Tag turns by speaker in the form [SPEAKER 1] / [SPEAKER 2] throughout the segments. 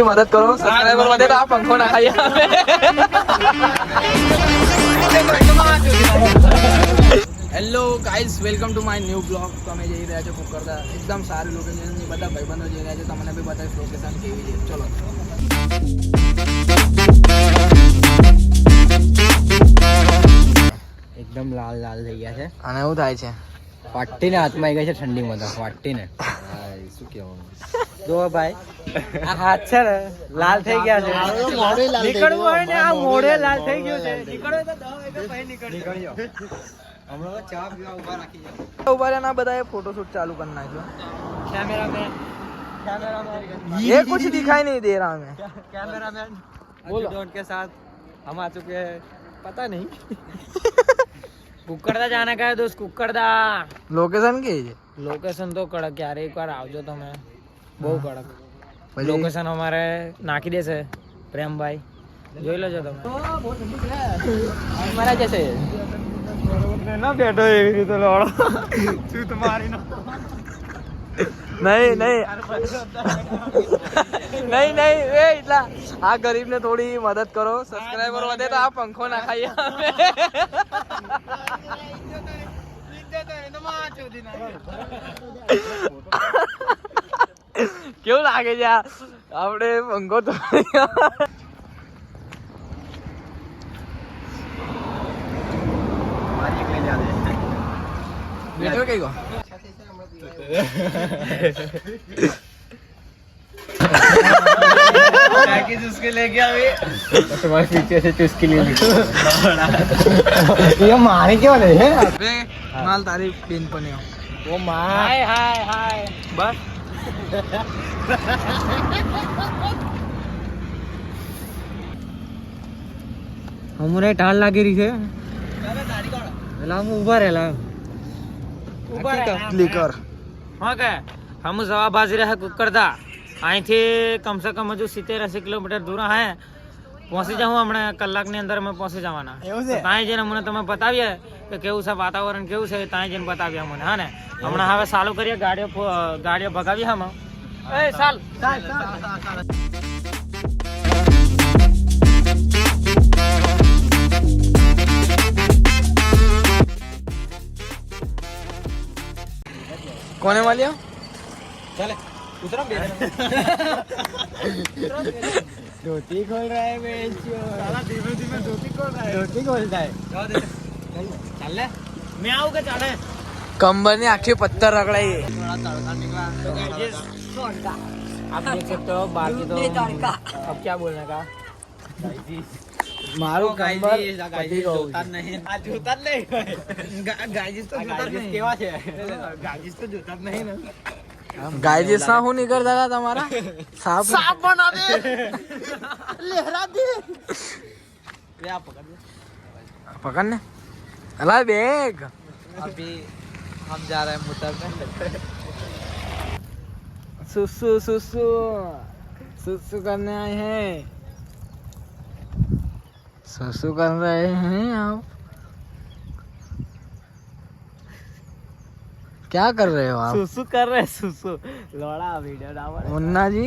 [SPEAKER 1] મદદ કરો, સબસ્ક્રાઇબર વધે તો આ પંખો ના ખાઈએ. Hello guys, welcome to my new blog. તો અમે જઈ રહ્યા છો કુકરદા. એકદમ સારું લોકેશન, બધા ભાઈબંધો જઈ રહ્યા છે. તમને બી બતાવીશ લોકેશન કેવી છે. ચલો.
[SPEAKER 2] એકદમ લાલ લાલ થઈ ગયા છે
[SPEAKER 1] અને એવું થાય છે,
[SPEAKER 2] વાટીને હાથમાં આવી ગઈ છે ઠંડીમાં. તો વાટીને શું કહેવાનું જો ભાઈ, આ હાથ છે ને લાલ થઈ ગયા છે. નીકળવું હોય ને આ મોઢે લાલ થઈ ગયું છે. નીકળો તો 10 વાગે પછી નીકળજો. હમણાં ચા પીવા ઉભા રાખી જાવ.
[SPEAKER 1] ઉભા રહ્યા, બધાએ ફોટોશૂટ ચાલુ કરી નાખ્યો.
[SPEAKER 2] कैमरामैन
[SPEAKER 1] ये कुछ दिखाई नहीं दे रहा हमें.
[SPEAKER 2] कैमरामैन बोलो उनके साथ हम आ चुके हैं. पता नहीं कुकरदा जाना का है दोस्त. कुकरदा
[SPEAKER 1] લોકેશન કે છે?
[SPEAKER 2] લોકેશન તો કડક યાર, એકવાર આવજો તમે. બહુ કડક લોકેશન અમારે નાખી દેશે પ્રેમભાઈ, જોઈ લેજો તમે. મારા જશે ના બેઠો એવી રીતે લોડો શું તમારી નો.
[SPEAKER 1] નહીં નહીં નહીં નહીં એ એટલા આ ગરીબને થોડી મદદ કરો, સબસ્ક્રાઇબર વધે તો આ પંખો ના ખાઈએ. કેવું લાગે છે આપણે પંખો તો બેઠો કઈ ગયો.
[SPEAKER 2] उसके लेके अभी तुम्हारे पीछे से चुस्की ले ली. ये मारे क्यों नहीं है
[SPEAKER 1] માલ તારી બેન પણ
[SPEAKER 2] वो मार. हाय हाय हाय बस હમણે ટાળ લાગી રહી છે. એલા હું ઉભા રહેલા
[SPEAKER 1] ક્લિકર.
[SPEAKER 2] હા કે હમ સવા બાજી રહ્યા કુકરદા. અહીંથી કમસે કમ હજુ 70-80 કિલોમીટર દૂર હે. પહોંચી જાઉં હમણાં કલાકની અંદર અમે પહોંચી જવાના. ત્યાં જઈને મને તમે બતાવીએ કે કેવું છે વાતાવરણ, કેવું છે ત્યાં જઈને બતાવીએ મને. હા ને હમણાં હવે ચાલુ કરીએ, ગાડીઓ ભગાવીએ. હમ એ ચાલ
[SPEAKER 1] કોને મળ્યો?
[SPEAKER 2] चले उतरो धोती खोल रहा है बेंचो. साला धीमे धीमे धोती खोल रहा है. धोती खोलता है. चल ले मैं आऊं के चढ़े.
[SPEAKER 1] कंबर ने आखिर पत्थर रगड़ाई.
[SPEAKER 2] थोड़ा तड़का निकला तो गाइस आप देख सकते हो. बाकी तो अब क्या बोलने का.
[SPEAKER 1] મારું કંબર પતી ગયું.
[SPEAKER 2] જોતા નહીં. આ જોતા જ નહીં. ગાઈસ તો જોતા જ નહીં. કેવા છે ગાઈસ તો જોતા જ નહીં ને.
[SPEAKER 1] ગાય ના હું નીકળતા હતા તમારા સાપ બના દે, લહેરા દે.
[SPEAKER 2] ले आप पकड़ लो.
[SPEAKER 1] પકડ ને. અલા બેગ.
[SPEAKER 2] अभी हम जा रहे हैं मोटर में.
[SPEAKER 1] सुसु सुसु सुसु करने आए हैं. सुसु कर रहे हैं आप. क्या कर रहे हो आप?
[SPEAKER 2] सुसु कर रहे हैं. सुसु लोड़ा वीडियो डाल.
[SPEAKER 1] मुन्ना जी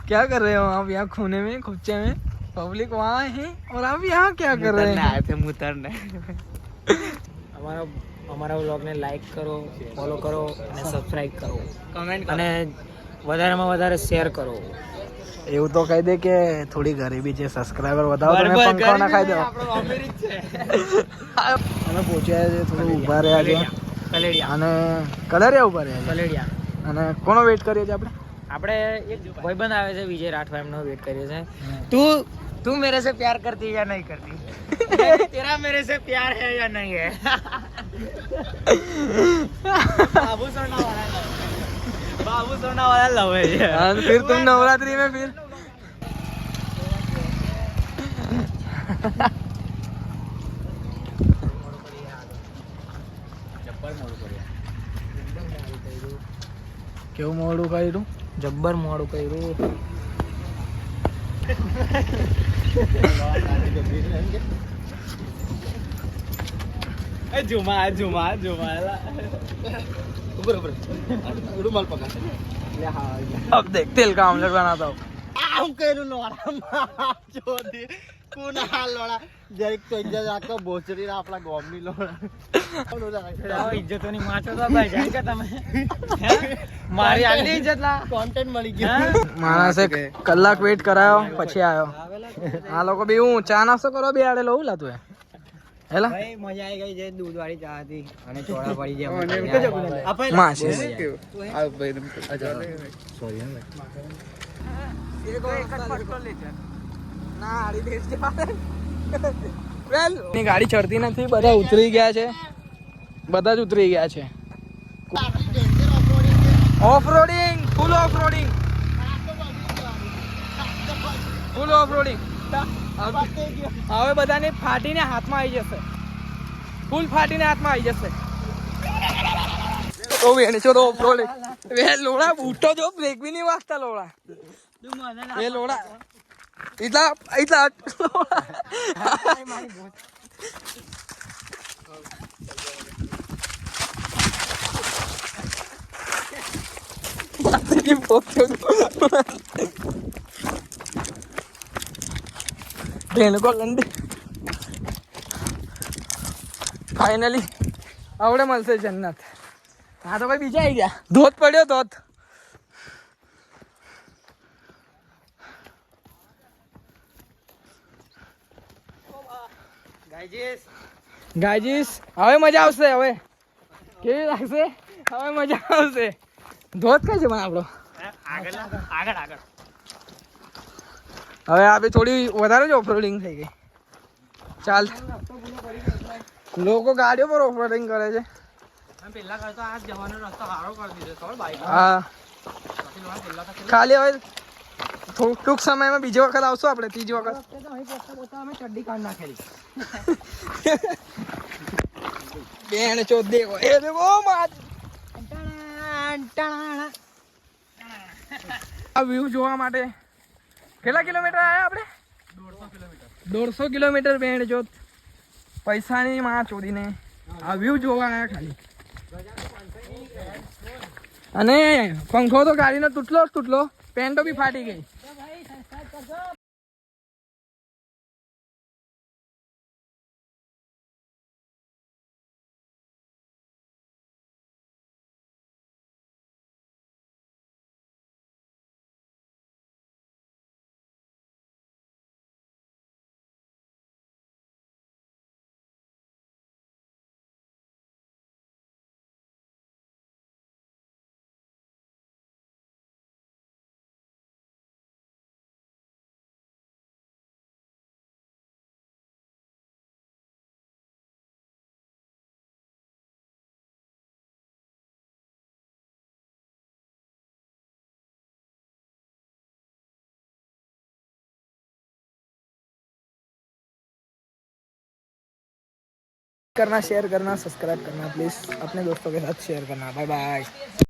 [SPEAKER 1] क्या कर रहे हो आप यहाँ खूने में, खुच्चे में? पब्लिक वहाँ है और आप यहाँ क्या कर रहे हैं?
[SPEAKER 2] आए थे मुतरने. हमारा व्लॉग ने लाइक करो, फॉलो करो અને સબસ્ક્રાઇબ કરો, કમેન્ટ કરો અને વધારેમાં વધારે શેર કરો.
[SPEAKER 1] એવું તો કહી દે કે થોડી ગરીબી છે, સબસ્ક્રાઇબર વધાવો તો મેં પંખો ના ખાઈ દો. અમે પહોંચ્યા છે, થોડું ઊભા રહ્યા છે
[SPEAKER 2] કલેડિયા.
[SPEAKER 1] અને કલરિયા ઊભા રહ્યા છે.
[SPEAKER 2] કલેડિયા
[SPEAKER 1] અને કોનો વેઇટ કરીએ છીએ આપણે?
[SPEAKER 2] આપણે એક ભાઈબંધ આવે છે વિજય રાઠવા, એમનો વેટ કરીએ છે. તું मेरे से प्यार करती है या नहीं करती? तेरा मेरे से प्यार है या नहीं है? बाबू सोना वाला लव है ये.
[SPEAKER 1] और फिर तुम नवरात्रि में फिर કેવું મોડું કર્યું?
[SPEAKER 2] જબ્બર મોડું કર્યું. झुमा झुमा झुमा
[SPEAKER 3] रुमाल पकड़
[SPEAKER 1] अब देख तेल का ऑमलेट बनाता हूँ
[SPEAKER 3] આમ કર્યું લોડા ચોદી કોણ હાલ લોડા જરીક તો ઇજ્જત રાખો બોચરી આપણા ગોમની લોડા
[SPEAKER 2] ઇજ્જતોની માચો તો ભાઈ જાય કે તમે હે? મારી આટલી ઇજ્જત લા
[SPEAKER 3] કોન્ટેન્ટ મળી ગયો
[SPEAKER 1] માણસે કલાક વેઇટ કરાયો પછી આવ્યો આ લોકો બી હું ચા નાસ્તો કરો બી આડે લઉં લા તું હેલા
[SPEAKER 2] ભાઈ મજા આવી ગઈ જે દૂધ વાળી ચા હતી અને ચોળા પડી ગયા
[SPEAKER 1] માસી ની ગાડી ચડતી નથી બધા ઉતરી ગયા છે બધા જ ઉતરી ગયા છે off roading full off roading full off roading હવે બધાને ફાટીને હાથમાં આવી જશે ફૂલ ફાટીને હાથમાં આવી જશે તો વેણ છો ઓફ રોડિંગ વે લોડા બૂટો જો બ્રેક બી નહીં વાગતા લોડા એ લોડા એટલા એટલા ફાઇનલી આવડે મળશે જન્નત હા તો ભાઈ બીજા આવી ગયા ધોધ પડ્યો ધોધ ગાયજીસ હવે મજા આવશે હવે કેવી લાગશે હવે મજા આવશે ધોધ કઈ છે પણ આપણો હવે આ બી થોડી વધારે જ ઓફરોડિંગ થઈ ગઈ ચાલ લોકો ગાડીઓ પર ઓફરોડિંગ કરે છે
[SPEAKER 2] પેલા કરતો આ જવાનો રસ્તો સારો કરી દીધો ખબર બાઈક
[SPEAKER 1] હા ખાલી હવે ટૂંક સમયમાં બીજી વખત આવશું આપણે ત્રીજી વખત
[SPEAKER 2] અમે ચડ્ડી કાઢ નાખેલી
[SPEAKER 1] બેન ચોદ દેવો એ દેવો માર આ વ્યૂ જોવા માટે કેટલા કિલોમીટર આવ્યા આપણે 150 કિલોમીટર બેન ચોદ પૈસાની માં ચોરીને આ વ્યૂ જોવા આવ્યા ખાલી અને પંખો તો ગાડીનો તૂટલો પેન્ટો બી ફાટી ગઈ करना शेयर करना सब्सक्राइब करना प्लीज अपने दोस्तों के साथ शेयर करना बाय बाय